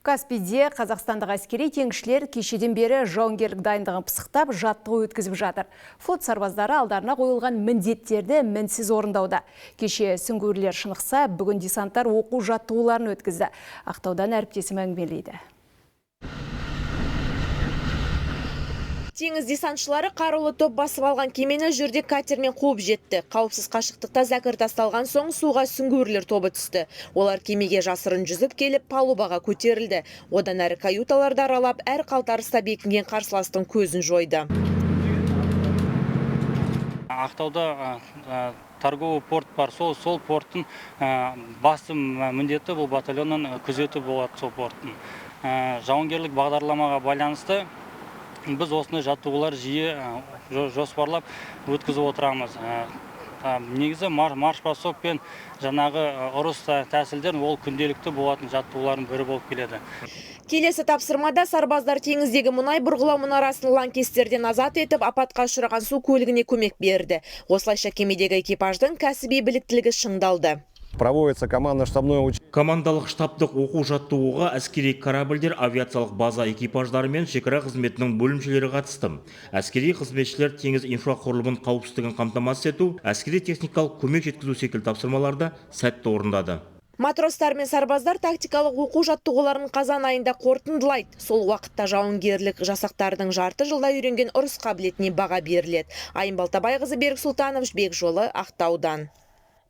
Каспийде қазақстандық әскери теңізшілер кешеден бері жауынгерлік дайындығын пысықтап, жаттығу өткізіп жатыр. Флот сарбаздары алдарына қойылған міндеттерді мінсіз орындауда. Кеше сүңгуірлер шынықса, бүгін десанттар оқу жаттығуларын өткізді. Ақтаудан әріптесім әңгімелейді. Теңіз десантшылары қарулы топ басып алған кемені жүрде катермен қуып жетті. Қауіпсіз қашықтықта зәкір тасталған соң суға сүңгуірлер тобы түсті. Олар кемеге жасырын жүзіп келіп палубаға көтерілді. Одан әрі каюталарды аралап, әр қалтарыста бекінген қарсыластың көзін жойды. Ақтауда торговый порт бар. Сол порттың басты міндеті бұл батальонның күзеті болады сол порттың. Жауынгерлік бағдарламаға байланысты біз осындай жаттығулар жиі жоспарлап өткізіп отырамыз. Негізі марш-бросок пен жаңағы ұрыс тәсілдер ол күнделікті болатын жаттығулардың бірі болып келеді. Келесі тапсырмада сарбаздар теңіздегі мұнай бұрғылау мұнарасын лаңкестерден азат етіп, апатқа ұшыраған су көлігіне көмек берді. Осылайша кемедегі экипаждың кәсіби біліктілігі шыңдалды. Проводится командалық штабтық оқу жаттығуға әскери корабльдер, авиациялық база экипаждары мен шекара қызметінің бөлімшелері қатысты. Әскери қызметшілер теңіз инфрақұрылымын қауіпсіздігін қамтамасыз ету, әскери техникалық көмек жеткізу секілді тапсырмаларды сәтті орындады. Матростар мен сарбаздар тактикалық оқу жаттығуларын қазан айында қорытындылайды. Сол уақытта жауынгерлік жасақтардың жарты жылда үйренген ұрыс қабілетіне баға беріледі. Айым Балтабайқызы, Берік Сұлтанов, Жібек Жолы, Ақтаудан.